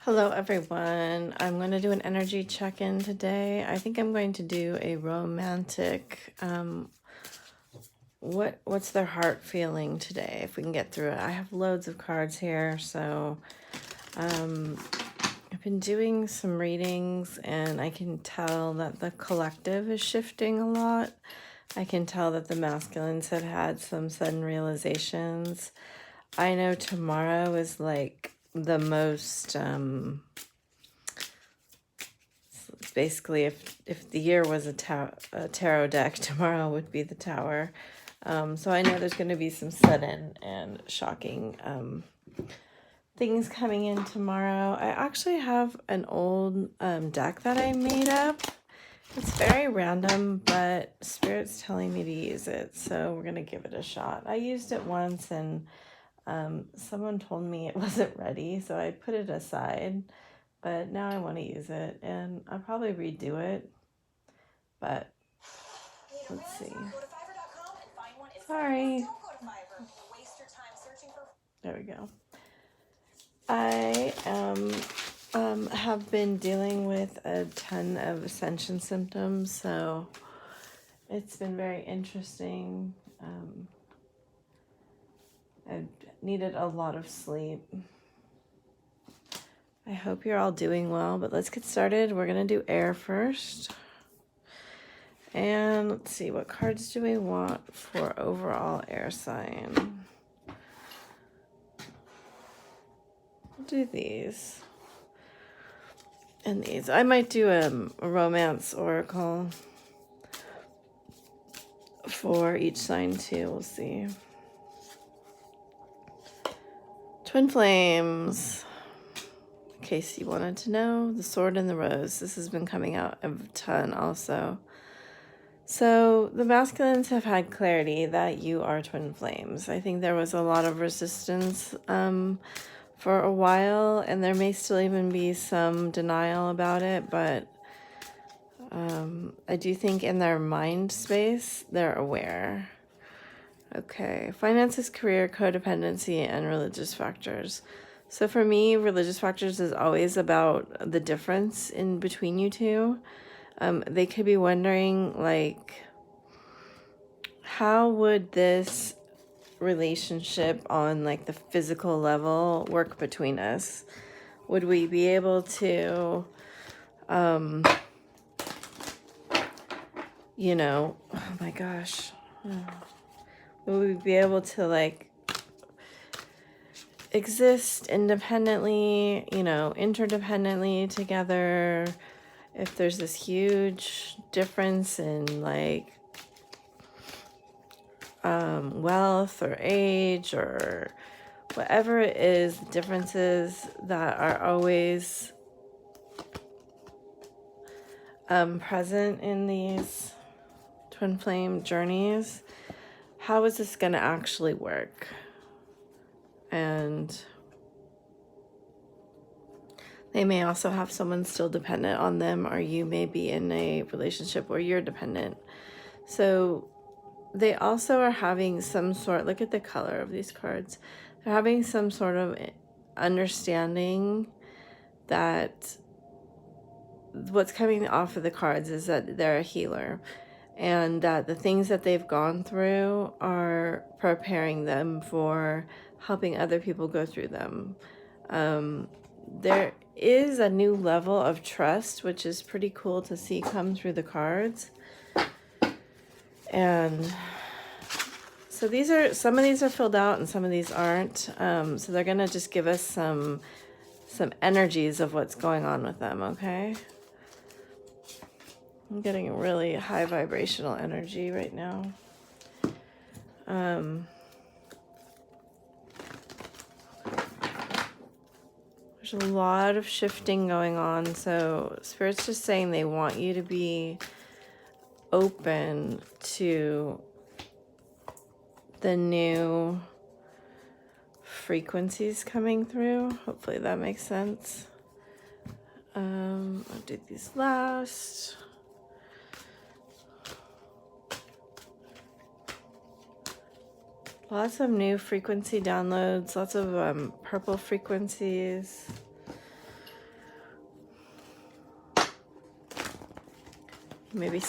Hello everyone. I'm going to do an energy check-in today. I think I'm going to do a romantic what's their heart feeling today, if we can get through it. I have loads of cards here, so I've been doing some readings and I can tell that the collective is shifting a lot. I can tell that the masculines have had some sudden realizations. I know tomorrow is like the most basically, if the year was a tarot deck, tomorrow would be the Tower. So I know there's going to be some sudden and shocking things coming in tomorrow. I actually have an old deck that I made up. It's very random, but Spirit's telling me to use it, so we're going to give it a shot. I used it once, and someone told me it wasn't ready, so I put it aside. But now I want to use it, and I'll probably redo it. But let's see. Sorry. There we go. I have been dealing with a ton of ascension symptoms, so it's been very interesting. I've needed a lot of sleep. I hope you're all doing well, but let's get started. We're going to do air first. And let's see, what cards do we want for overall air sign? We'll do these. And these. I might do a romance oracle for each sign too. We'll see. Twin flames. In case you wanted to know, the sword and the rose. This has been coming out a ton also. So the masculines have had clarity that you are twin flames. I think there was a lot of resistance for a while, and there may still even be some denial about it, but I do think in their mind space, they're aware. Okay, finances, career, codependency, and religious factors. So for me, religious factors is always about the difference in between you two. They could be wondering, like, how would this relationship on like the physical level work between us? Would we be able to, you know, oh my gosh, would we be able to like exist independently, you know, interdependently together? If there's this huge difference in like wealth or age or whatever it is, differences that are always present in these twin flame journeys, how is this going to actually work? And they may also have someone still dependent on them, or you may be in a relationship where you're dependent. So they also are having some sort, look at the color of these cards. They're having some sort of understanding that what's coming off of the cards is that they're a healer, and that the things that they've gone through are preparing them for helping other people go through them. There is a new level of trust, which is pretty cool to see come through the cards. And so these are, some of these are filled out and some of these aren't. So they're going to just give us some energies of what's going on with them, okay? I'm getting a really high vibrational energy right now. There's a lot of shifting going on. So Spirit's just saying they want you to be open to the new frequencies coming through. Hopefully that makes sense. I'll do these last. Lots of new frequency downloads, lots of purple frequencies. Maybe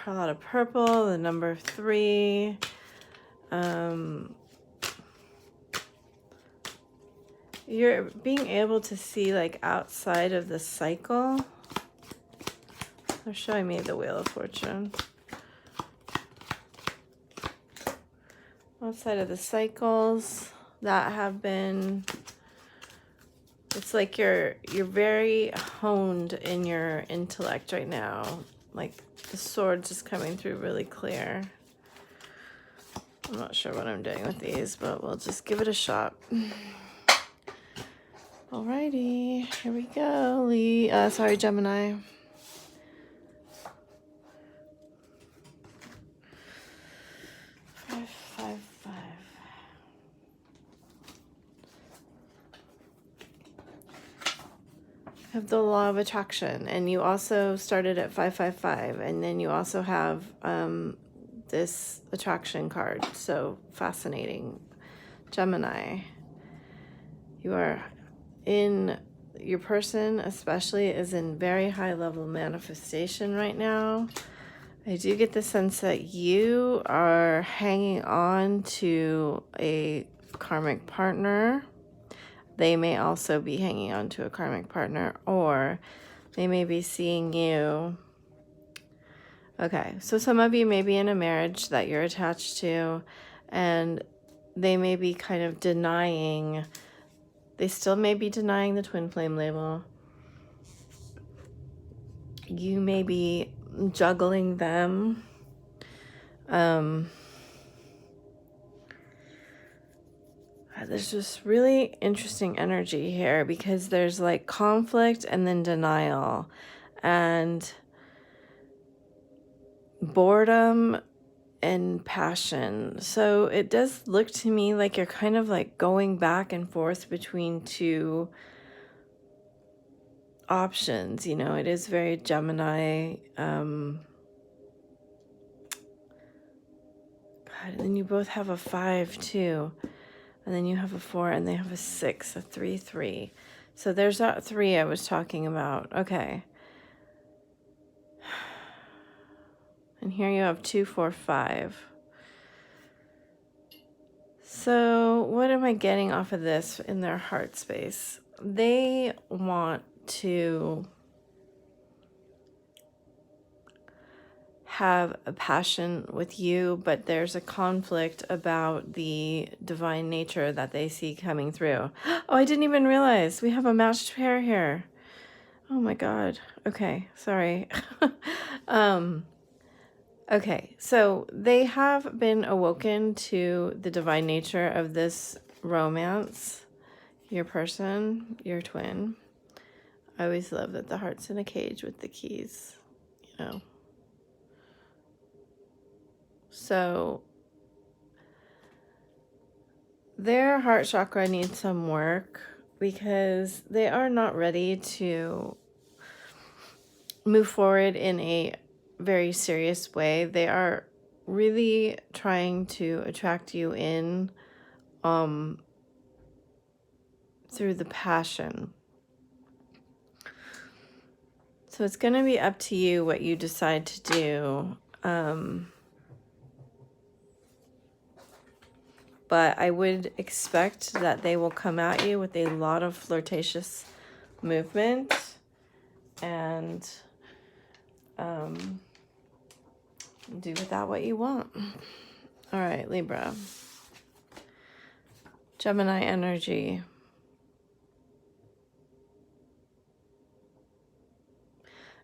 a lot of purple, the number 3. You're being able to see like outside of the cycle. They're showing me the Wheel of Fortune. Outside of the cycles that have been, it's like you're very honed in your intellect right now. Like the sword's just coming through really clear. I'm not sure what I'm doing with these, but we'll just give it a shot. Alrighty, here we go. Sorry, Gemini. Have the law of attraction, and you also started at 555, and then you also have this attraction card. So fascinating. Gemini, you are in, your person especially is in very high level manifestation right now. I do get the sense that you are hanging on to a karmic partner. They may also be hanging on to a karmic partner, or they may be seeing you. Okay, so some of you may be in a marriage that you're attached to, and they may be kind of denying, they still may be denying the twin flame label. You may be juggling them. There's just really interesting energy here because there's like conflict and then denial and boredom and passion. So it does look to me like you're kind of like going back and forth between two options. You know, it is very Gemini. God, and then you both have a 5 too. And then you have a 4 and they have a 6, a 3, 3. So there's that 3 I was talking about. Okay. And here you have 2, 4, 5. So what am I getting off of this in their heart space? They want to have a passion with you, but there's a conflict about the divine nature that they see coming through. Oh, I didn't even realize we have a matched pair here. Oh my God. Okay, sorry. Okay, so they have been awoken to the divine nature of this romance. Your person, your twin. I always love that the heart's in a cage with the keys, you know. So their heart chakra needs some work because they are not ready to move forward in a very serious way. They are really trying to attract you in through the passion. So it's going to be up to you what you decide to do. But I would expect that they will come at you with a lot of flirtatious movement and do with that what you want. All right, Libra. Gemini energy.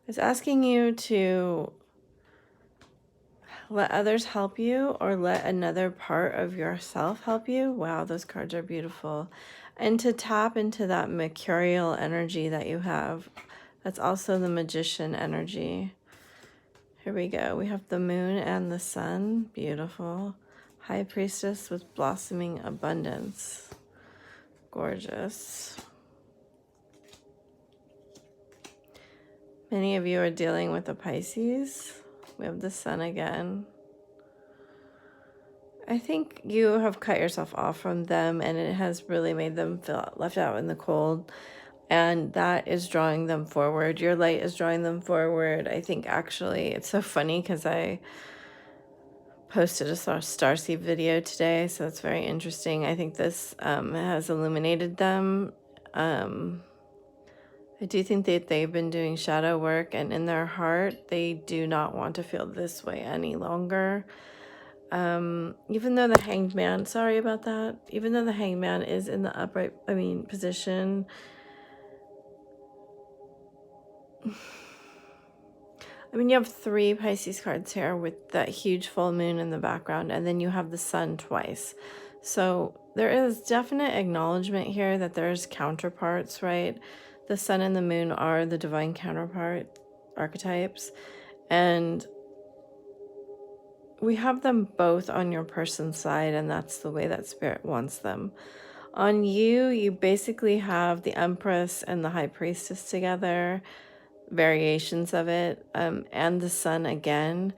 It's asking you to let others help you or let another part of yourself help you. Wow, those cards are beautiful. And to tap into that mercurial energy that you have. That's also the magician energy. Here we go. We have the moon and the sun. Beautiful. High priestess with blossoming abundance. Gorgeous. Many of you are dealing with a Pisces. We have the sun again. I think you have cut yourself off from them and it has really made them feel left out in the cold. And that is drawing them forward. Your light is drawing them forward. I think actually it's so funny because I posted a starseed video today, so it's very interesting. I think this has illuminated them. I do think that they've been doing shadow work, and in their heart, they do not want to feel this way any longer. Even though the Hanged Man, sorry about that, even though the Hanged Man is in the upright, position, you have 3 Pisces cards here with that huge full moon in the background, and then you have the sun twice. So there is definite acknowledgement here that there's counterparts, right? The sun and the moon are the divine counterpart archetypes, and we have them both on your person's side, and that's the way that spirit wants them. On you, you basically have the Empress and the High Priestess together, variations of it, and the sun again,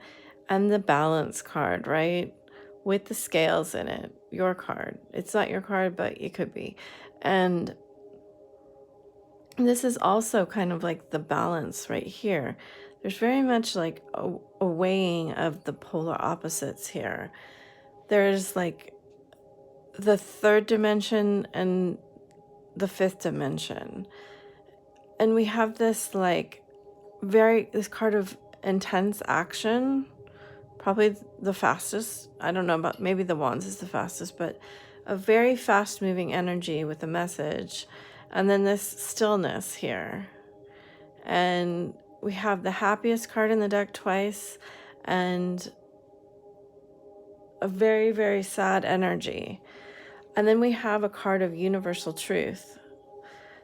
and the Balance card, right? With the scales in it, your card. It's not your card, but it could be. And this is also kind of like the balance right here. There's very much like a weighing of the polar opposites here. There's like the 3rd dimension and the 5th dimension. And we have this like this card of intense action, probably the fastest. I don't know about, maybe the Wands is the fastest, but a very fast moving energy with a message. And then this stillness here. And we have the Happiest card in the deck twice, and a very, very sad energy. And then we have a card of Universal Truth.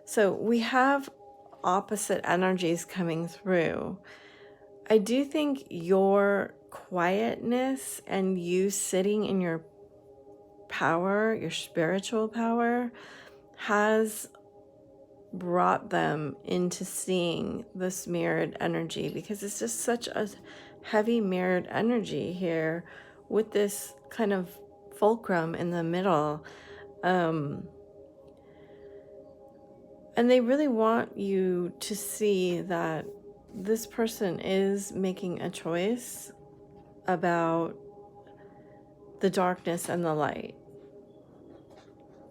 So we have opposite energies coming through. I do think your quietness and you sitting in your power, your spiritual power, has brought them into seeing this mirrored energy, because it's just such a heavy mirrored energy here with this kind of fulcrum in the middle. And they really want you to see that this person is making a choice about the darkness and the light,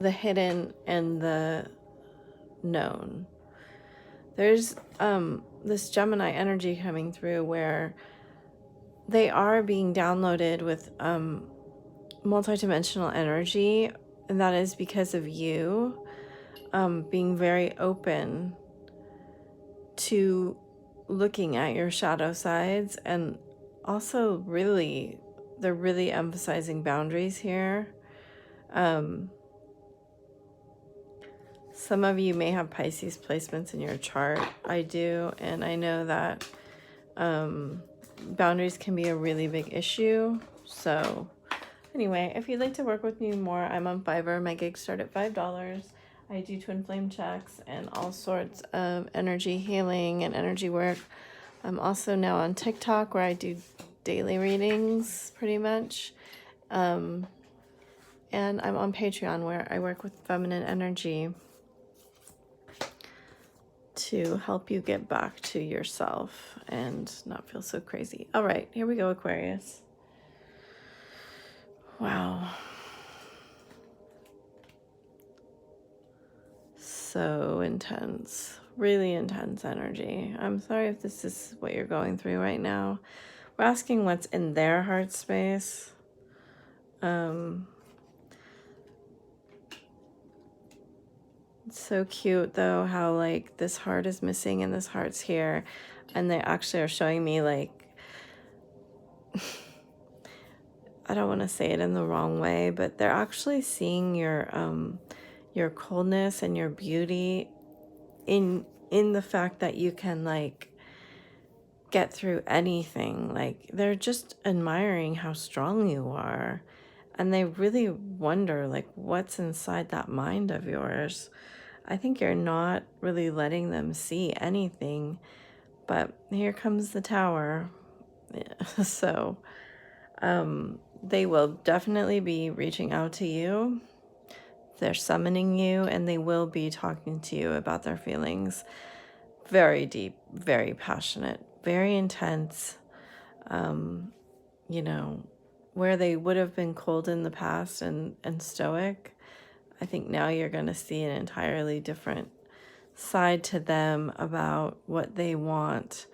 the hidden and the known. There's this Gemini energy coming through where they are being downloaded with multidimensional energy, and that is because of you being very open to looking at your shadow sides. And also they're really emphasizing boundaries here. Some of you may have Pisces placements in your chart. I do, and I know that boundaries can be a really big issue. So anyway, if you'd like to work with me more, I'm on Fiverr. My gigs start at $5. I do twin flame checks and all sorts of energy healing and energy work. I'm also now on TikTok, where I do daily readings pretty much. And I'm on Patreon, where I work with feminine energy to help you get back to yourself and not feel so crazy. All right, here we go, Aquarius. Wow. So intense, really intense energy. I'm sorry if this is what you're going through right now. We're asking what's in their heart space. It's so cute though how like this heart is missing and this heart's here, and they actually are showing me like I don't want to say it in the wrong way, but they're actually seeing your coldness and your beauty in the fact that you can like get through anything. Like they're just admiring how strong you are, and they really wonder like what's inside that mind of yours. I think you're not really letting them see anything, but here comes the Tower. So they will definitely be reaching out to you. They're summoning you, and they will be talking to you about their feelings. Very deep, very passionate, very intense. You know, where they would have been cold in the past and stoic, I think now you're going to see an entirely different side to them about what they want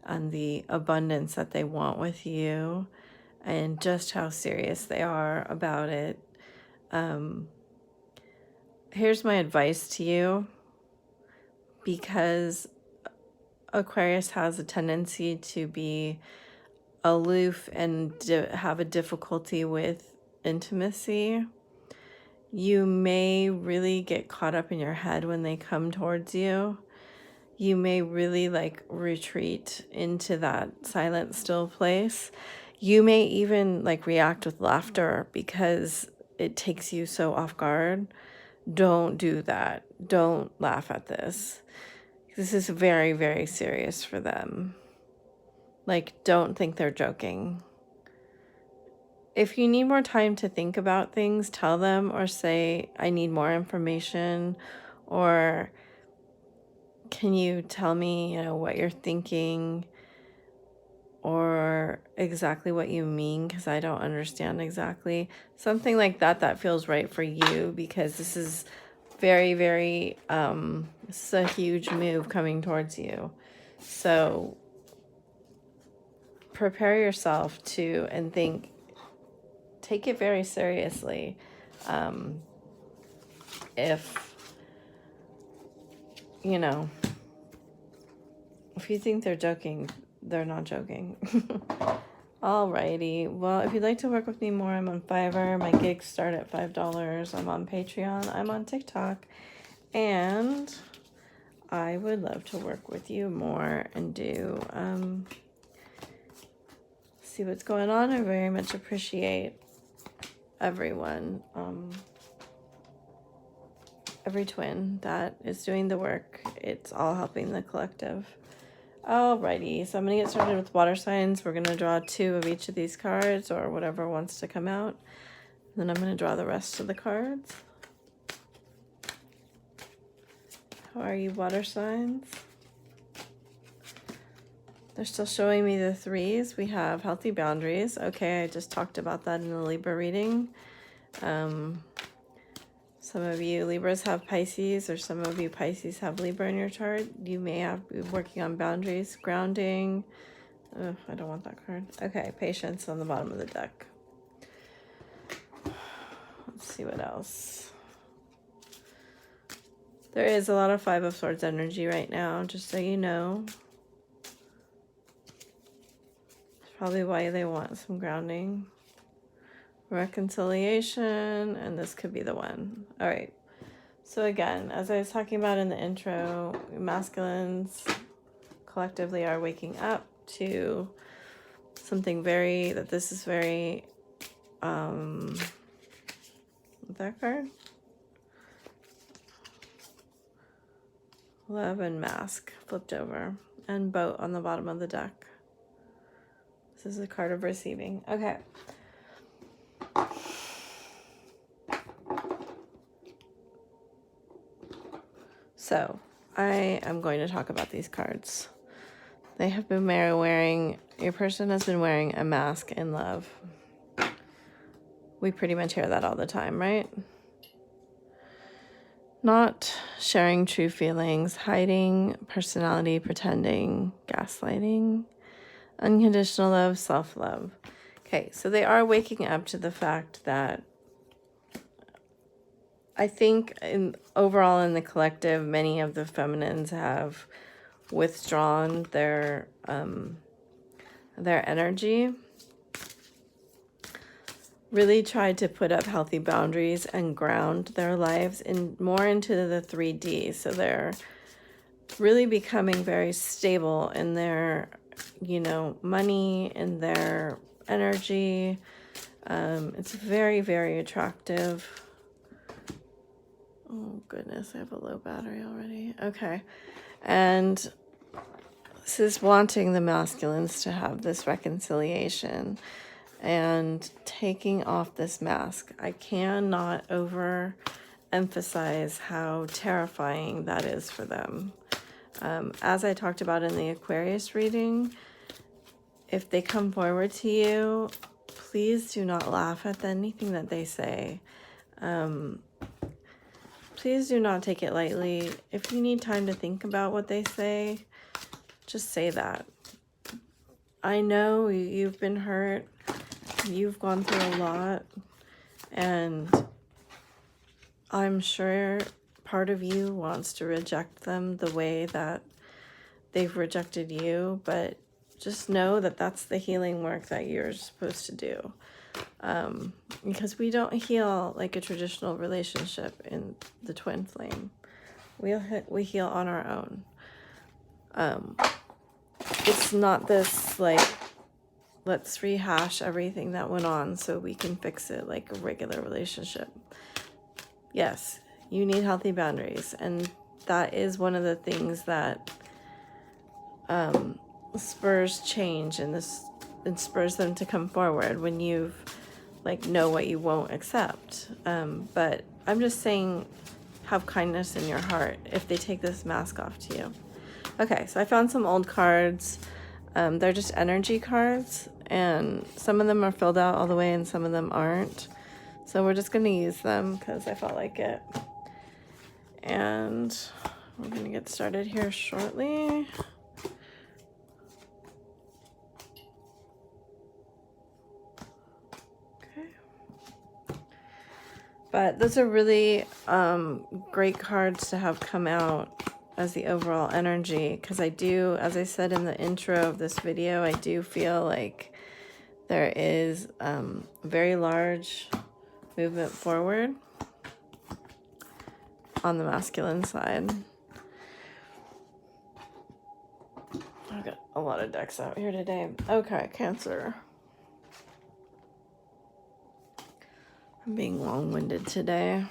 and the abundance that they want with you and just how serious they are about it. Here's my advice to you, because Aquarius has a tendency to be aloof and have a difficulty with intimacy. You may really get caught up in your head when they come towards you. You may really like retreat into that silent, still place. You may even like react with laughter because it takes you so off guard. Don't do that. Don't laugh at this. This is very, very serious for them. Like, don't think they're joking. If you need more time to think about things, tell them, or say, I need more information, or can you tell me, what you're thinking, or exactly what you mean, because I don't understand exactly. Something like that that feels right for you, because this is very, very, it's a huge move coming towards you. So prepare yourself to, and take it very seriously. If you think they're joking, they're not joking. Alrighty. Well, if you'd like to work with me more, I'm on Fiverr. My gigs start at $5. I'm on Patreon. I'm on TikTok. And I would love to work with you more and do, see what's going on. I very much appreciate everyone, every twin that is doing the work. It's all helping the collective. Alrighty, so I'm going to get started with water signs. We're going to draw 2 of each of these cards, or whatever wants to come out. Then I'm going to draw the rest of the cards. How are you, water signs? They're still showing me the 3s. We have healthy boundaries. Okay, I just talked about that in the Libra reading. Some of you Libras have Pisces, or some of you Pisces have Libra in your chart. You may have be working on boundaries, grounding. I don't want that card. Okay, patience on the bottom of the deck. Let's see what else. There is a lot of 5 of Swords energy right now, just so you know. It's probably why they want some grounding. Reconciliation, and this could be the one. All right. So again, as I was talking about in the intro, masculines collectively are waking up to something this is very, that card? Love and Mask flipped over, and Boat on the bottom of the deck. This is a card of receiving. Okay. So I am going to talk about these cards. They have been your person has been wearing a mask in love. We pretty much hear that all the time, right? Not sharing true feelings, hiding personality, pretending, gaslighting, unconditional love, self-love. Okay, so they are waking up to the fact that I think overall in the collective, many of the feminines have withdrawn their energy, really tried to put up healthy boundaries and ground their lives more into the 3D. So they're really becoming very stable in their, money, in their energy. It's very, very attractive. Oh, goodness, I have a low battery already. Okay. And this is wanting the masculines to have this reconciliation and taking off this mask. I cannot emphasize how terrifying that is for them. As I talked about in the Aquarius reading, if they come forward to you, please do not laugh at anything that they say. Please do not take it lightly. If you need time to think about what they say, just say that. I know you've been hurt. You've gone through a lot. And I'm sure part of you wants to reject them the way that they've rejected you. But just know that that's the healing work that you're supposed to do. Because we don't heal like a traditional relationship in the twin flame. We heal on our own. It's not this like, let's rehash everything that went on so we can fix it like a regular relationship. Yes, you need healthy boundaries, and that is one of the things that spurs change and spurs them to come forward when you've like know what you won't accept. But I'm just saying, have kindness in your heart if they take this mask off to you. Okay, so I found some old cards. They're just energy cards, and some of them are filled out all the way and some of them aren't. So we're just going to use them because I felt like it. And we're going to get started here shortly. But those are really great cards to have come out as the overall energy, because I do, as I said in the intro of this video, I do feel like there is very large movement forward on the masculine side. I've got a lot of decks out here today. Okay, Cancer. I'm being long-winded today.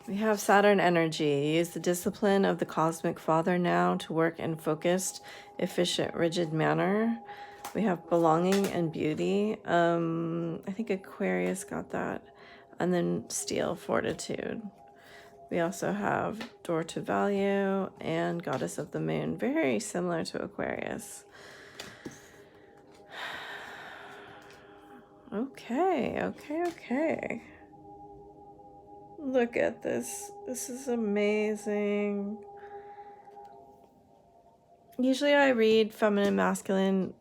We have Saturn energy. Use the discipline of the cosmic father now to work in focused, efficient, rigid manner. We have belonging and beauty. I think Aquarius got that. And then steel, fortitude. We also have door to value and goddess of the moon. Very similar to Aquarius. Okay. Look at this. This is amazing. Usually I read feminine, masculine,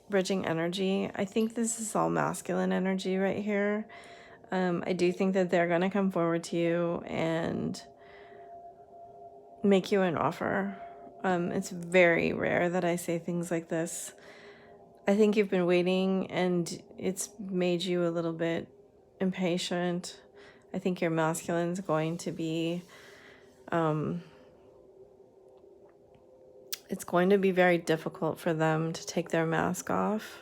bridging energy. I think this is all masculine energy right here. I do think that they're going to come forward to you and make you an offer. It's very rare that I say things like this. I think you've been waiting and it's made you a little bit impatient. I think your masculine's going to be, it's going to be very difficult for them to take their mask off.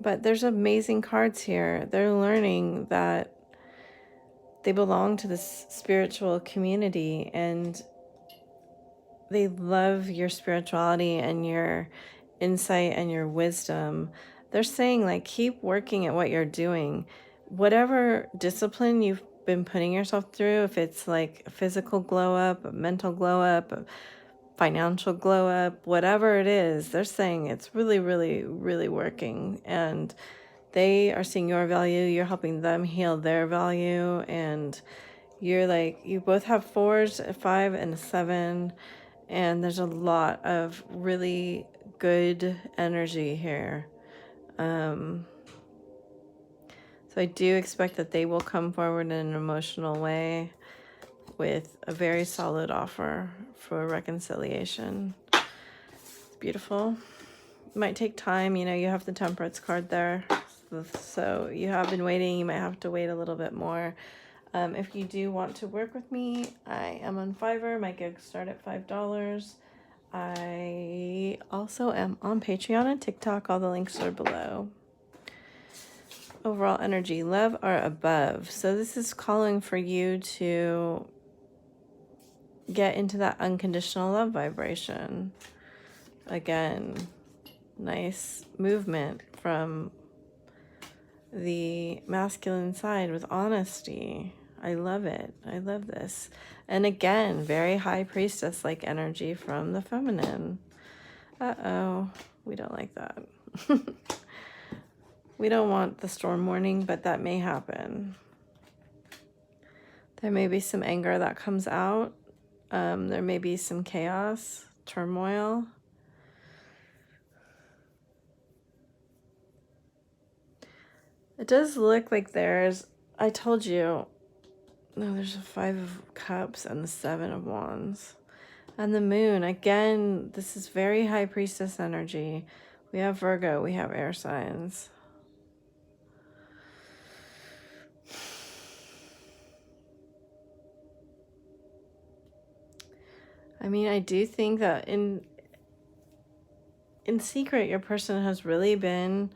But there's amazing cards here. They're learning that they belong to this spiritual community and they love your spirituality and your insight and your wisdom. They're saying like, keep working at what you're doing. Whatever discipline you've been putting yourself through, if it's like a physical glow up, a mental glow up, a financial glow up, whatever it is, they're saying it's really, really, really working. And they are seeing your value. You're helping them heal their value. And you're like, you both have 4s, a 5 and a 7. And there's a lot of really good energy here. So I do expect that they will come forward in an emotional way with a very solid offer for reconciliation. It's beautiful. It might take time. You know, you have the Temperance card there. So you have been waiting. You might have to wait a little bit more. If you do want to work with me, I am on Fiverr. My gigs start at $5. I also am on Patreon and TikTok. All the links are below. Overall energy, love or above. So this is calling for you to get into that unconditional love vibration. Again, nice movement from the masculine side with honesty. I love it. I love this. And again, very high priestess-like energy from the feminine. Uh-oh. We don't like that. We don't want the storm warning, but that may happen. There may be some anger that comes out. There may be some chaos, turmoil. It does look like there's, I told you, no, there's a 5 of Cups and the 7 of Wands. And the moon, again, this is very high priestess energy. We have Virgo, we have air signs. I mean, I do think that in secret, your person has really been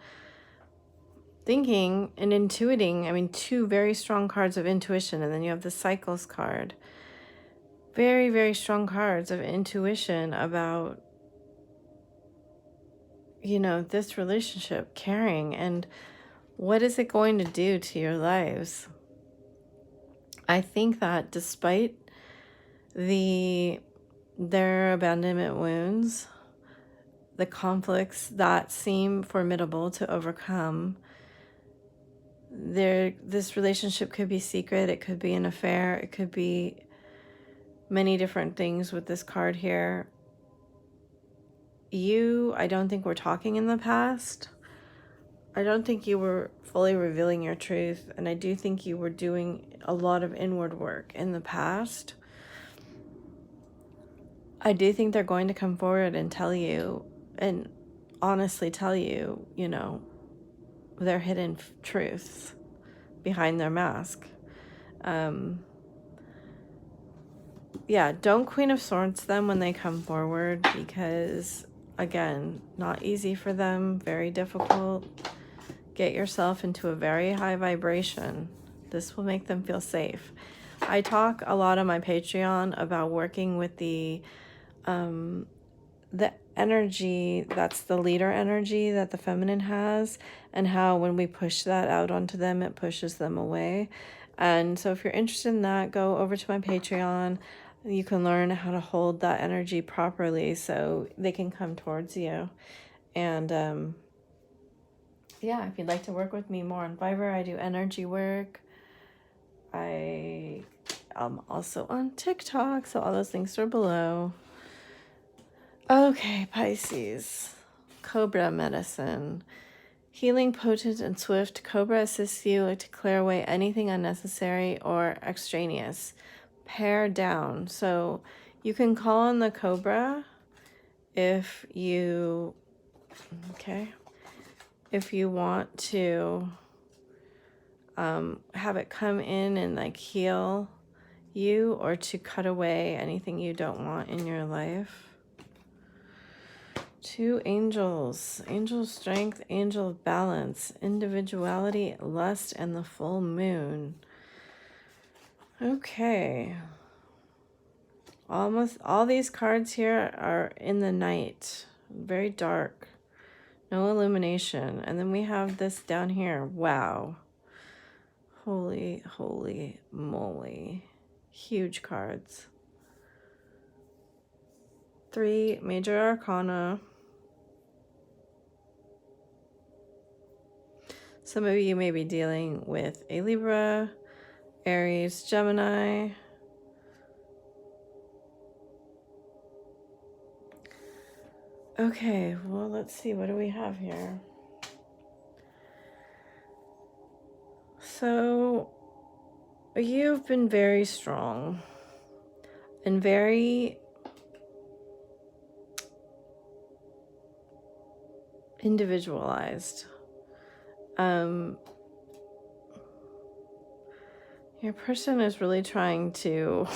thinking and intuiting. I mean, 2 very strong cards of intuition, and then you have the Cycles card. Very, very strong cards of intuition about, you know, this relationship, caring, and what is it going to do to your lives? I think that despite their abandonment wounds, the conflicts that seem formidable to overcome, this relationship could be secret, it could be an affair, it could be many different things with this card here. I don't think we're talking in the past. I don't think you were fully revealing your truth, and I do think you were doing a lot of inward work in the past. I do think they're going to come forward and tell you, and honestly tell you, you know, their hidden truths behind their mask. Yeah, don't Queen of Swords them when they come forward, because, again, not easy for them, very difficult. Get yourself into a very high vibration. This will make them feel safe. I talk a lot on my Patreon about working with the energy that's the leader energy that the feminine has, and how when we push that out onto them, it pushes them away. And so if you're interested in that, go over to my Patreon. You can learn how to hold that energy properly so they can come towards you. And yeah, if you'd like to work with me more on Fiverr, I do energy work. I'm also on TikTok, so all those links are below. Okay, Pisces. Cobra medicine. Healing, potent, and swift. Cobra assists you to clear away anything unnecessary or extraneous. Pare down. So you can call on the Cobra if you, if you want to have it come in and like heal you, or to cut away anything you don't want in your life. 2 angels. Angel strength, angel of balance, individuality, lust, and the full moon. Okay. Almost all these cards here are in the night. Very dark. No illumination. And then we have this down here. Wow. Holy, holy moly. Huge cards. 3 major arcana. Some of you may be dealing with a Libra, Aries, Gemini. Okay, well, let's see. What do we have here? So, you've been very strong and very individualized. Your person is really trying to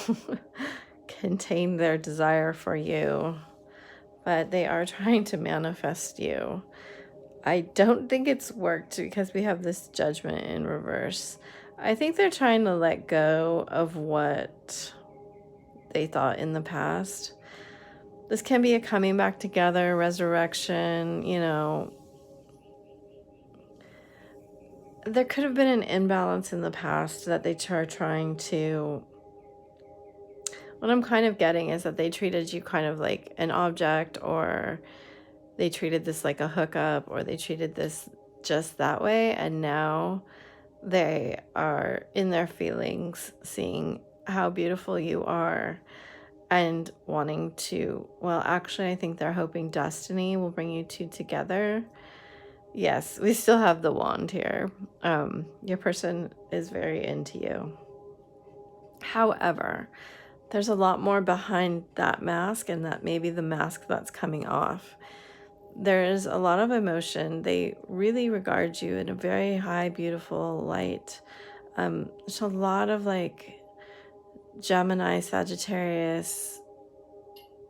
contain their desire for you, but they are trying to manifest you. I don't think it's worked because we have this Judgment in reverse. I think they're trying to let go of what they thought in the past. This can be a coming back together, resurrection, you know. there could have been an imbalance in the past that they are trying to, what I'm kind of getting is that they treated you kind of like an object, or they treated this like a hookup, or they treated this just that way. And now they are in their feelings, seeing how beautiful you are and wanting to, well, actually, I think they're hoping destiny will bring you two together. Yes, we still have the wand here. Your person is very into you. However, there's a lot more behind that mask, and that maybe the mask that's coming off. There is a lot of emotion. They really regard you in a very high, beautiful light. There's a lot of like Gemini, Sagittarius,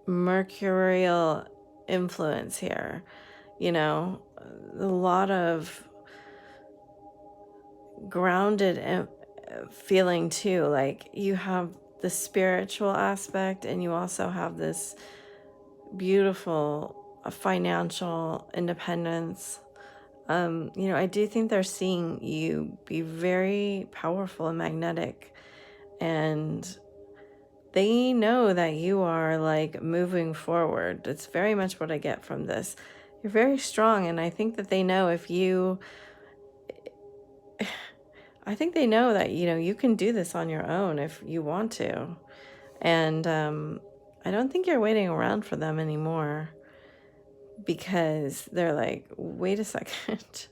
mercurial influence here. You know, a lot of grounded feeling too. Like you have the spiritual aspect, and you also have this beautiful financial independence. You know, I do think they're seeing you be very powerful and magnetic, and they know that you are like moving forward. It's very much what I get from this. You're very strong, and I think that they know if you, I think they know that, you know, you can do this on your own if you want to. And I don't think you're waiting around for them anymore, because they're like, wait a second,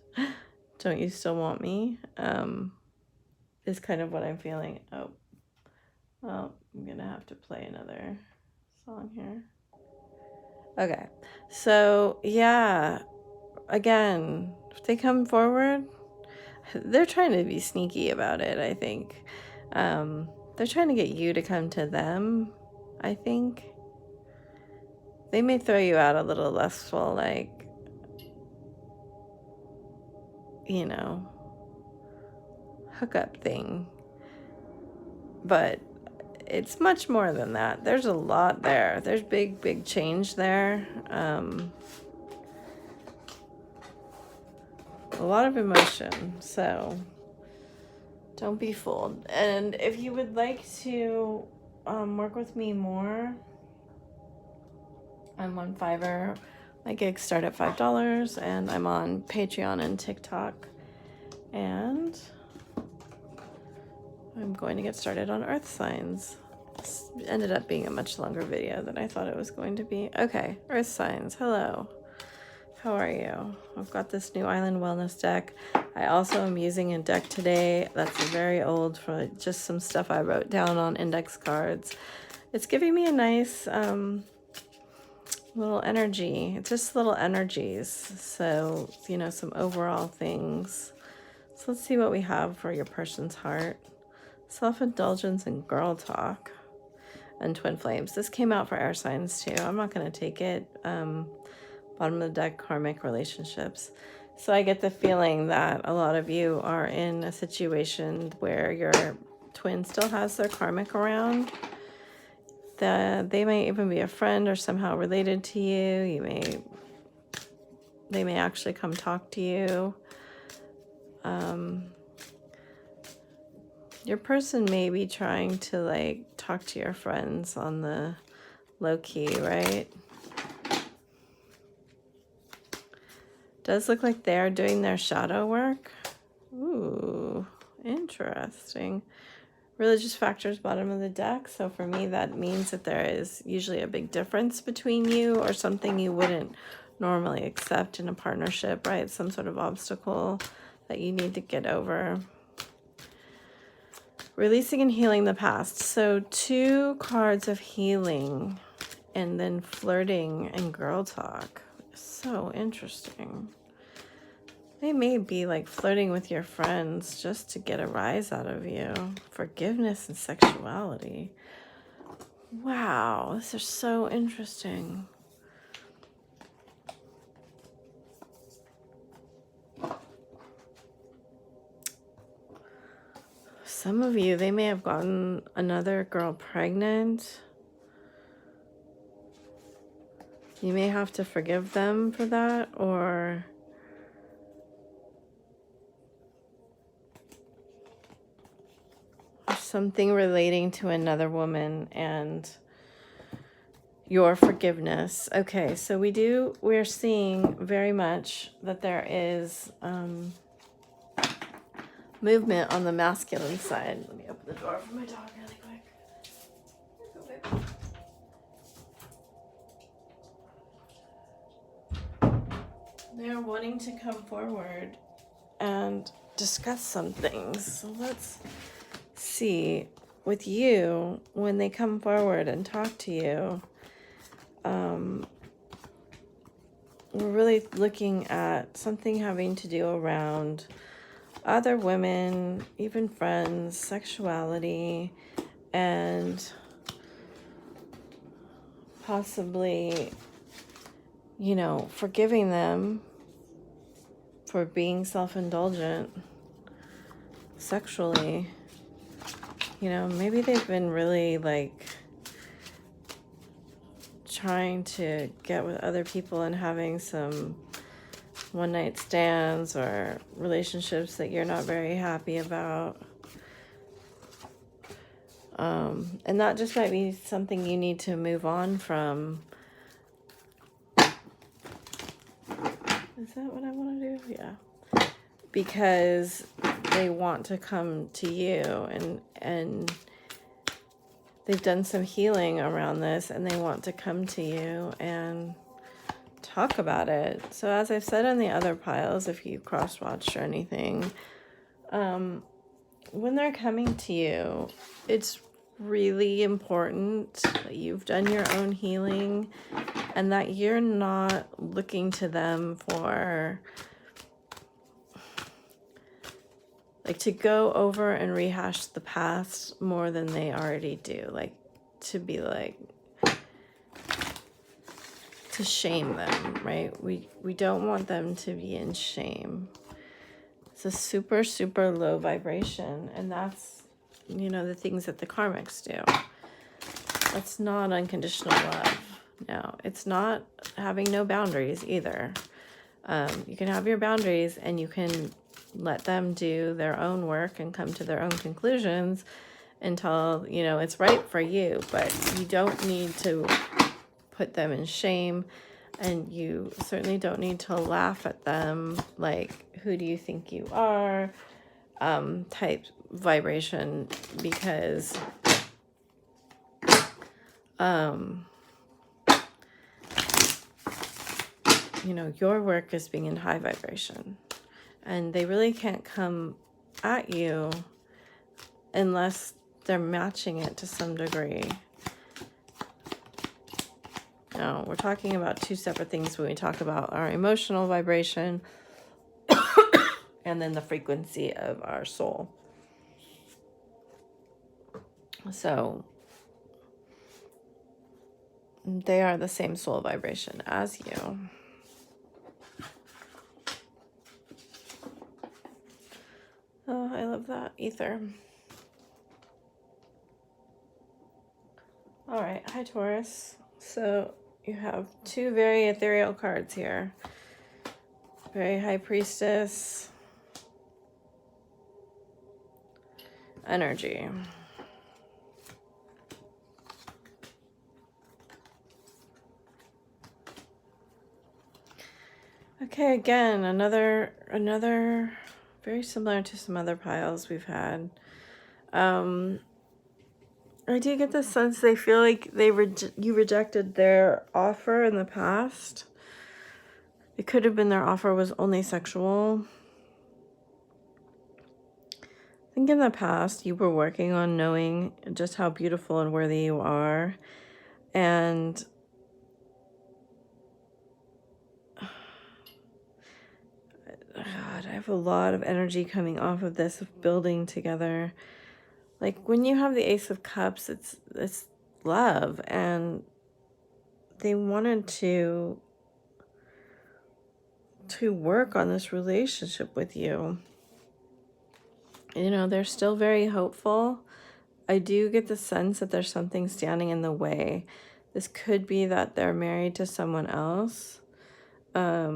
don't you still want me? Is kind of what I'm feeling. Oh, well, I'm gonna have to play another song here. Okay, so yeah, again, if they come forward, they're trying to be sneaky about it, I think. They're trying to get you to come to them, I think. They may throw you out a little lustful, like, you know, hookup thing. But it's much more than that. There's a lot there. There's big change there. A lot of emotion. So don't be fooled. And if you would like to work with me more, I'm on Fiverr. My gigs start at $5, and I'm on Patreon and TikTok. And I'm going to get started on earth signs. This ended up being a much longer video than I thought it was going to be. Okay, earth signs. Hello. How are you? I've got this new Island Wellness deck. I also am using a deck today that's very old, for just some stuff I wrote down on index cards. It's giving me a nice little energy. It's just little energies. So, you know, some overall things. So let's see what we have for your person's heart. Self-indulgence and girl talk and twin flames. This came out for air signs too. I'm not going to take it. Bottom of the deck, karmic relationships. So I get the feeling that a lot of you are in a situation where your twin still has their karmic around. They may even be a friend or somehow related to you. They may actually come talk to you. Your person may be trying to like talk to your friends on the low key, right? Does look like they're doing their shadow work. Ooh, interesting. Religious factors, bottom of the deck. So for me, that means that there is usually a big difference between you, or something you wouldn't normally accept in a partnership, right? Some sort of obstacle that you need to get over. Releasing and healing the past. So 2 cards of healing, and then flirting and girl talk. So interesting. They may be like flirting with your friends just to get a rise out of you. Forgiveness and sexuality. Wow, this is so interesting. Some of you, they may have gotten another girl pregnant. You may have to forgive them for that, or There's something relating to another woman and your forgiveness. Okay, so we're seeing very much that there is movement on the masculine side. Let me open the door for my dog really quick. Here you go, baby. They're wanting to come forward and discuss some things. So let's see with you when they come forward and talk to you. We're really looking at something having to do around other women, even friends, sexuality, and possibly, you know, forgiving them for being self-indulgent sexually. You know, maybe they've been really like trying to get with other people and having some one-night stands or relationships that you're not very happy about. And that just might be something you need to move on from. Is that what I want to do? Yeah. Because they want to come to you, and they've done some healing around this, and they want to come to you and talk about it. So as I've said on the other piles, if you cross-watched or anything, when they're coming to you, it's really important that you've done your own healing and that you're not looking to them for like to go over and rehash the past more than they already do, like to be like to shame them, right? We don't want them to be in shame. It's a super, super low vibration, and that's, you know, the things that the karmics do. That's not unconditional love. No, it's not having no boundaries either. You can have your boundaries and you can let them do their own work and come to their own conclusions until, you know, it's right for you, but you don't need to put them in shame, and you certainly don't need to laugh at them like, who do you think you are, type vibration, because you know, your work is being in high vibration, and they really can't come at you unless they're matching it to some degree. No, we're talking about two separate things when we talk about our emotional vibration and then the frequency of our soul. So they are the same soul vibration as you. Oh, I love that ether. All right, hi Taurus. So you have two very ethereal cards here. Very High Priestess energy. Okay, again, another very similar to some other piles we've had. I do get the sense they feel like you rejected their offer in the past. It could have been their offer was only sexual. I think in the past you were working on knowing just how beautiful and worthy you are. And God, I have a lot of energy coming off of this, of building together. Like when you have the Ace of Cups, it's love, and they wanted to work on this relationship with you. You know, they're still very hopeful. I do get the sense that there's something standing in the way. This could be that they're married to someone else. But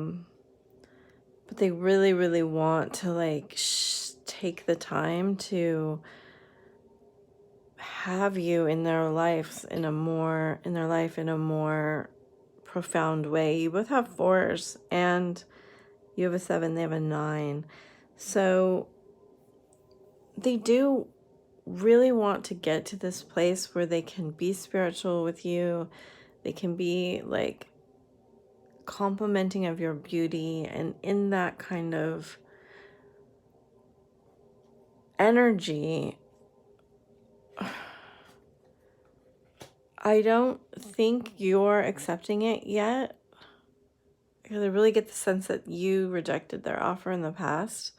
they really, really want to like take the time to have you in their lives in a more profound way. You both have 4s, and you have a 7, they have a 9. So they do really want to get to this place where they can be spiritual with you. They can be like complimenting of your beauty, and in that kind of energy, I don't think you're accepting it yet, because I really get the sense that you rejected their offer in the past.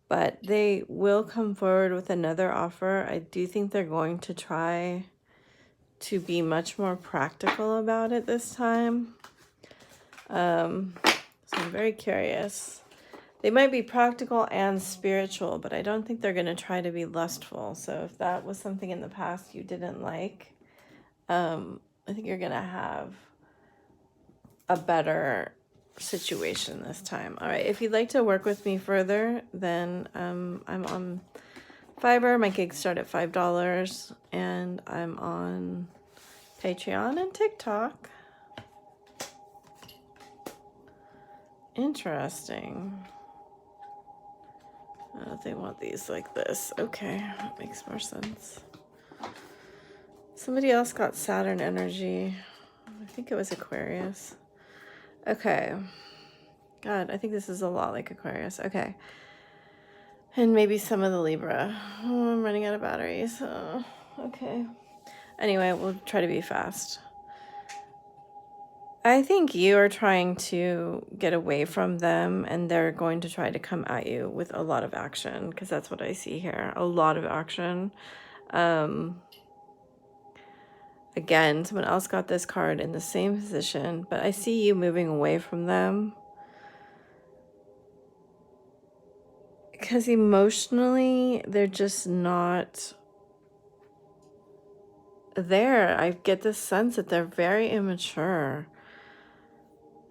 But they will come forward with another offer. I do think they're going to try to be much more practical about it this time. So I'm very curious. They might be practical and spiritual, but I don't think they're going to try to be lustful. So if that was something in the past you didn't like, I think you're going to have a better situation this time. All right, if you'd like to work with me further, then I'm on Fiverr. My gigs start at $5, and I'm on Patreon and TikTok. Interesting. They want these like this. Okay, that makes more sense. Somebody else got Saturn energy. I think it was Aquarius. Okay. God, I think this is a lot like Aquarius. Okay. And maybe some of the Libra. Oh, I'm running out of batteries. Oh, okay. Anyway, we'll try to be fast. I think you are trying to get away from them, and they're going to try to come at you with a lot of action, because that's what I see here. A lot of action. Again, someone else got this card in the same position, but I see you moving away from them. Because emotionally, they're just not there. I get this sense that they're very immature.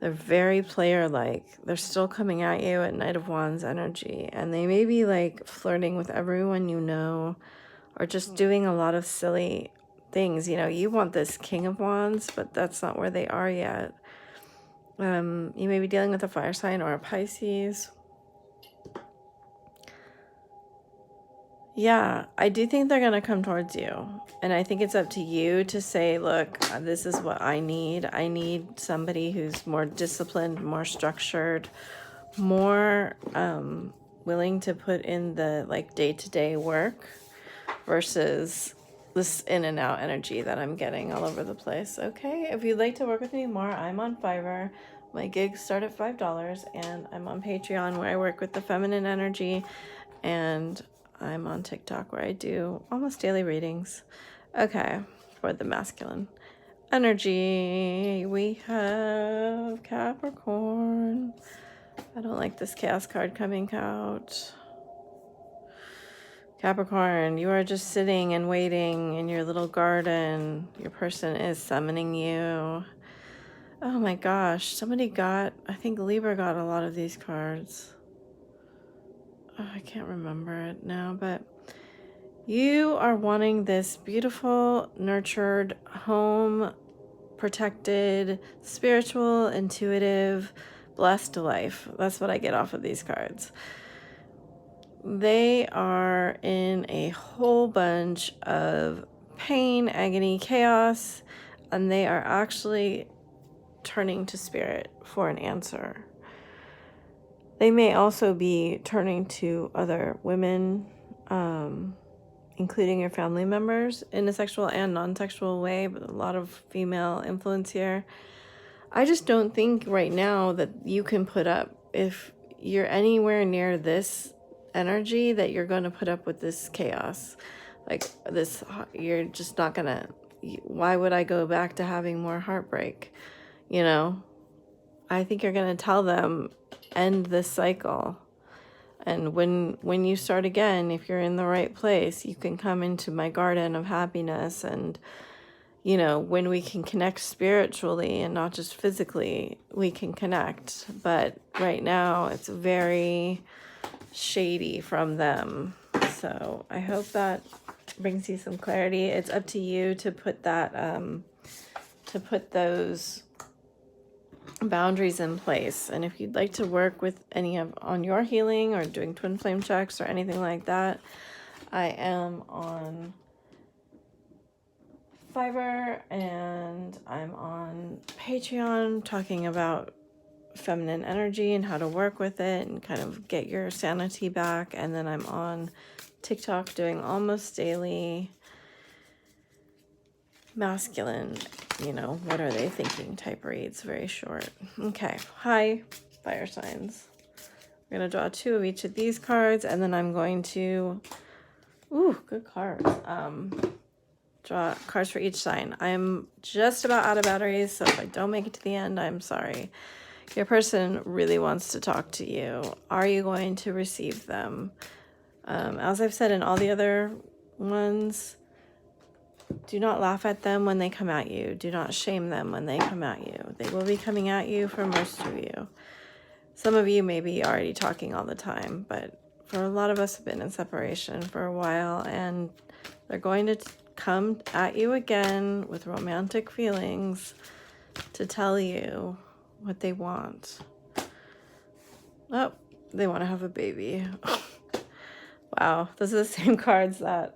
They're very player-like. They're still coming at you at Knight of Wands energy. And they may be like flirting with everyone you know, or just doing a lot of silly things. You know, you want this King of Wands, but that's not where they are yet. You may be dealing with a fire sign or a Pisces. Yeah, I do think they're going to come towards you. And I think it's up to you to say, look, this is what I need. I need somebody who's more disciplined, more structured, more willing to put in the like day-to-day work versus this in and out energy that I'm getting all over the place. Okay, if you'd like to work with me more, I'm on Fiverr. My gigs start at $5, and I'm on Patreon where I work with the feminine energy, and I'm on TikTok where I do almost daily readings. Okay, for the masculine energy, we have Capricorn. I don't like this chaos card coming out. Capricorn, you are just sitting and waiting in your little garden. Your person is summoning you. Oh my gosh, I think Libra got a lot of these cards. Oh, I can't remember it now, but you are wanting this beautiful, nurtured, home, protected, spiritual, intuitive, blessed life. That's what I get off of these cards. They are in a whole bunch of pain, agony, chaos, and they are actually turning to spirit for an answer. They may also be turning to other women, including your family members, in a sexual and non-sexual way, but a lot of female influence here. I just don't think right now that you can put up, if you're anywhere near this energy, that you're going to put up with this chaos. Like this, you're just not going to, why would I go back to having more heartbreak? You know, I think you're going to tell them, end this cycle. And when you start again, if you're in the right place, you can come into my garden of happiness. And, you know, when we can connect spiritually and not just physically, we can connect. But right now, it's very shady from them. So I hope that brings you some clarity. It's up to you to put that, to put those boundaries in place. And if you'd like to work with any of on your healing or doing twin flame checks or anything like that, I am on Fiverr and I'm on Patreon talking about feminine energy and how to work with it and kind of get your sanity back. And then I'm on TikTok doing almost daily masculine, you know, what are they thinking type reads, very short. Okay, hi, fire signs. I'm going to draw 2 of each of these cards, and then I'm going to, ooh, good cards. Draw cards for each sign. I'm just about out of batteries, so if I don't make it to the end, I'm sorry. Your person really wants to talk to you. Are you going to receive them? As I've said in all the other ones, do not laugh at them when they come at you. Do not shame them when they come at you. They will be coming at you for most of you. Some of you may be already talking all the time, but for a lot of us have been in separation for a while, and they're going to come at you again with romantic feelings to tell you what they want. Oh, they want to have a baby. Wow, those are the same cards that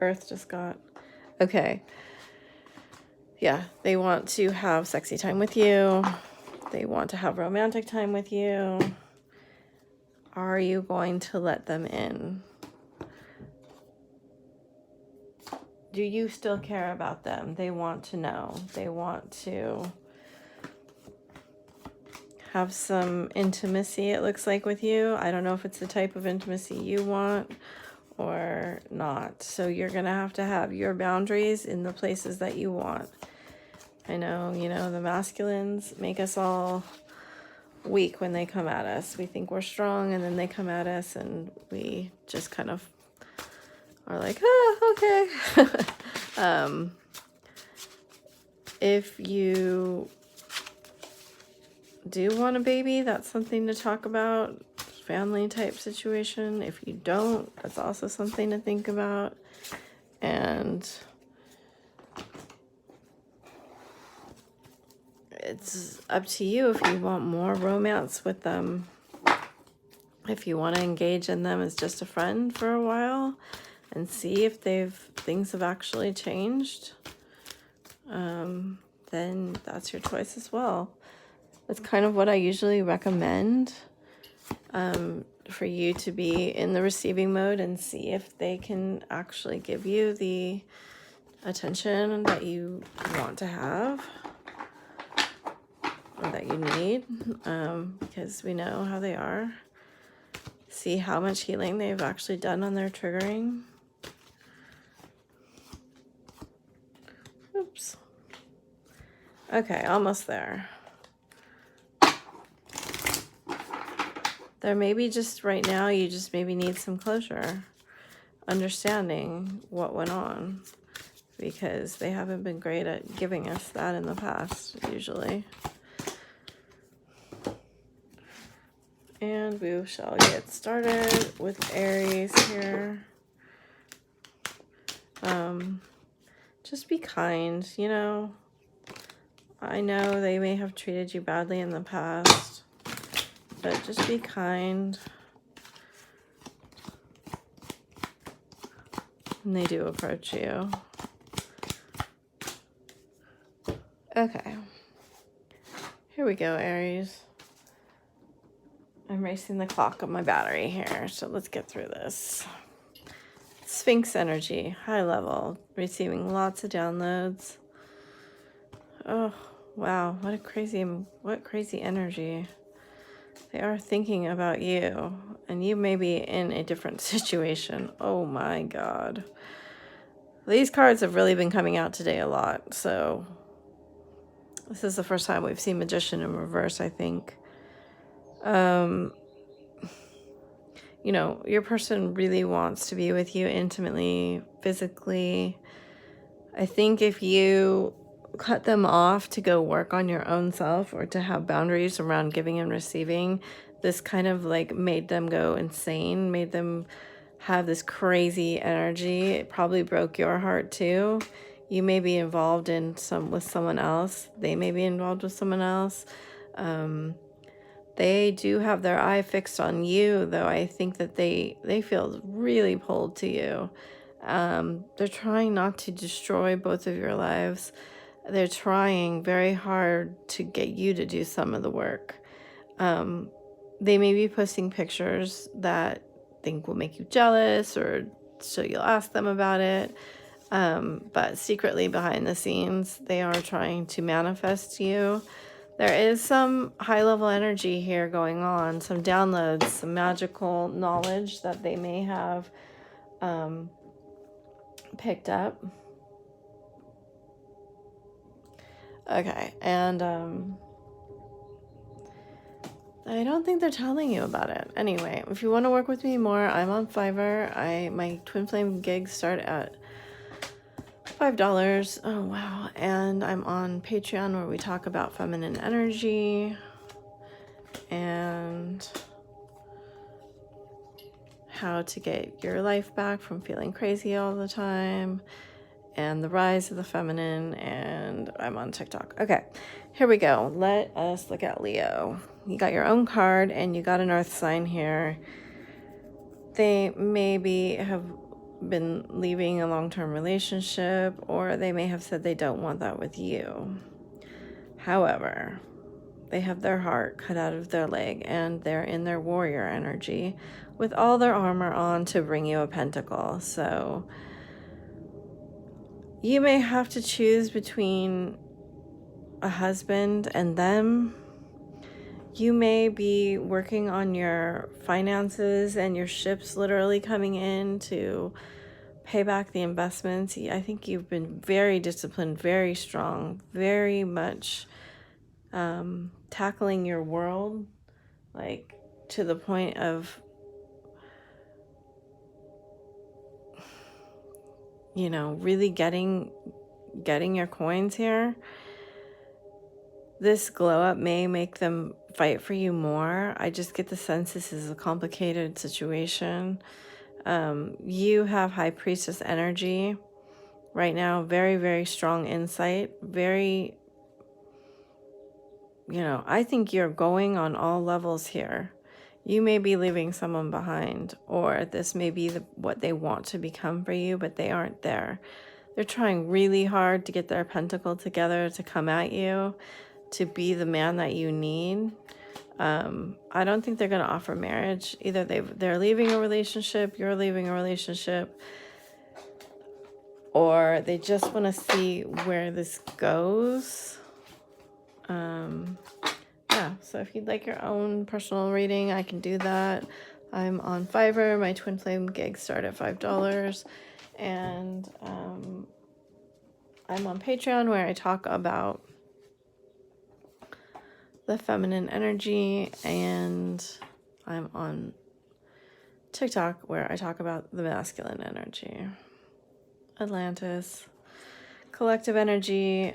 Earth just got. Okay. Yeah, they want to have sexy time with you. They want to have romantic time with you. Are you going to let them in? Do you still care about them? They want to know. They want to have some intimacy, it looks like, with you. I don't know if it's the type of intimacy you want or not. So you're going to have your boundaries in the places that you want. I know, you know, the masculines make us all weak when they come at us. We think we're strong, and then they come at us and we just kind of are like, oh, okay. If you do want a baby, that's something to talk about. Family type situation. If you don't, that's also something to think about. And it's up to you if you want more romance with them. If you want to engage in them as just a friend for a while and see if things have actually changed, then that's your choice as well. That's kind of what I usually recommend, for you to be in the receiving mode and see if they can actually give you the attention that you want to have or that you need, because we know how they are. See how much healing they've actually done on their triggering. Oops. Okay, almost there. There may be just right now, you just maybe need some closure, understanding what went on, because they haven't been great at giving us that in the past, usually. And we shall get started with Aries here. Just be kind, you know. I know they may have treated you badly in the past, but just be kind when they do approach you. Okay. Here we go, Aries. I'm racing the clock on my battery here, so let's get through this. Sphinx energy, high level, receiving lots of downloads. Oh, wow, what crazy energy. They are thinking about you, and you may be in a different situation. Oh my God. These cards have really been coming out today a lot, so this is the first time we've seen Magician in reverse, I think. You know, your person really wants to be with you intimately, physically. I think if you cut them off to go work on your own self or to have boundaries around giving and receiving, this kind of like made them go insane, made them have this crazy energy. It probably broke your heart too. You may be involved in with someone else. They may be involved with someone else. They do have their eye fixed on you, though. I think that they feel really pulled to you. They're trying not to destroy both of your lives. They're trying very hard to get you to do some of the work. They may be posting pictures that think will make you jealous, or so you'll ask them about it. But secretly behind the scenes, they are trying to manifest you. There is some high-level energy here going on, some downloads, some magical knowledge that they may have picked up. Okay, and I don't think they're telling you about it. Anyway, if you want to work with me more, I'm on Fiverr. My twin flame gigs start at $5. Oh, wow. And I'm on Patreon, where we talk about feminine energy and how to get your life back from feeling crazy all the time, and the rise of the feminine. And I'm on TikTok. Okay, here we go. Let us look at Leo. You got your own card, and you got an earth sign here. They maybe have been leaving a long-term relationship, or they may have said they don't want that with you. However, they have their heart cut out of their leg, and they're in their warrior energy with all their armor on to bring you a pentacle. So you may have to choose between a husband and them. You may be working on your finances and your ships literally coming in to pay back the investments. I think you've been very disciplined, very strong, very much tackling your world, like to the point of, you know, really getting your coins here. This glow up may make them fight for you more. I just get the sense this is a complicated situation. You have High Priestess energy right now, very, very strong insight, very, you know, I think you're going on all levels here. You may be leaving someone behind, or this may be what they want to become for you, but they aren't there. They're trying really hard to get their pentacle together to come at you, to be the man that you need. I don't think they're going to offer marriage. Either they're leaving a relationship, you're leaving a relationship, or they just want to see where this goes. Yeah, so if you'd like your own personal reading, I can do that. I'm on Fiverr. My twin flame gigs start at $5. And I'm on Patreon, where I talk about the feminine energy, and I'm on TikTok, where I talk about the masculine energy. Atlantis, collective energy.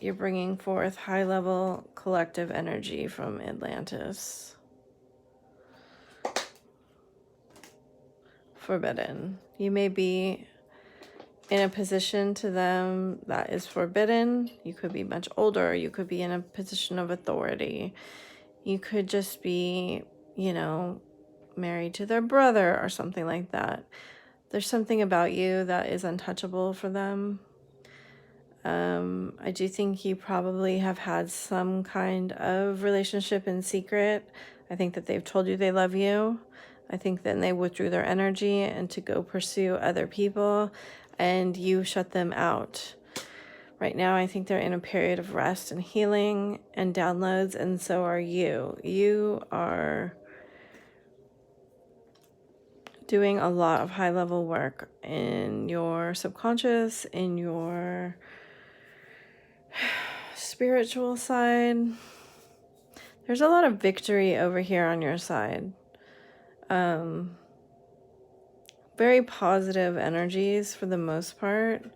You're bringing forth high-level collective energy from Atlantis. Forbidden. You may be in a position to them that is forbidden. You could be much older. You could be in a position of authority. You could just be, you know, married to their brother or something like that. There's something about you that is untouchable for them. I do think you probably have had some kind of relationship in secret. I think that they've told you they love you. I think then they withdrew their energy and to go pursue other people, and you shut them out. Right now, I think they're in a period of rest and healing and downloads, and so are you. You are doing a lot of high-level work in your subconscious, in your spiritual side. There's a lot of victory over here on your side. Very positive energies for the most part.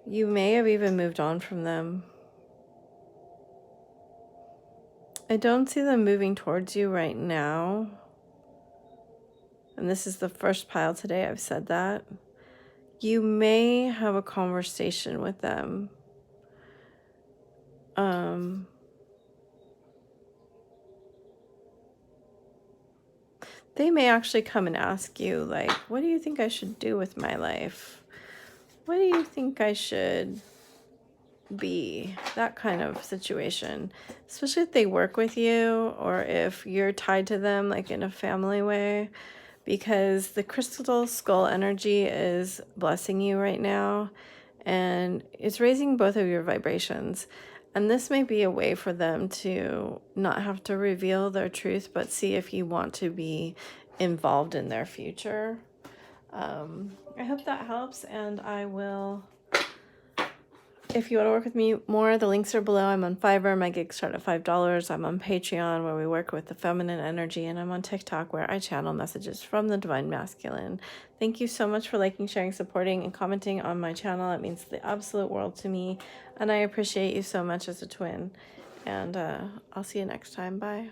You may have even moved on from them. I don't see them moving towards you right now. and this is the first pile today I've said that, you may have a conversation with them. They may actually come and ask you, like, what do you think I should do with my life? What do you think I should be? That kind of situation. Especially if they work with you or if you're tied to them, like in a family way. Because the crystal skull energy is blessing you right now. And it's raising both of your vibrations. And this may be a way for them to not have to reveal their truth, but see if you want to be involved in their future. I hope that helps, and I will, if you want to work with me more, the links are below. I'm on Fiverr. My gigs start at $5. I'm on Patreon, where we work with the feminine energy, and I'm on TikTok, where I channel messages from the divine masculine. Thank you so much for liking, sharing, supporting, and commenting on my channel. It means the absolute world to me, and I appreciate you so much as a twin. And I'll see you next time. Bye.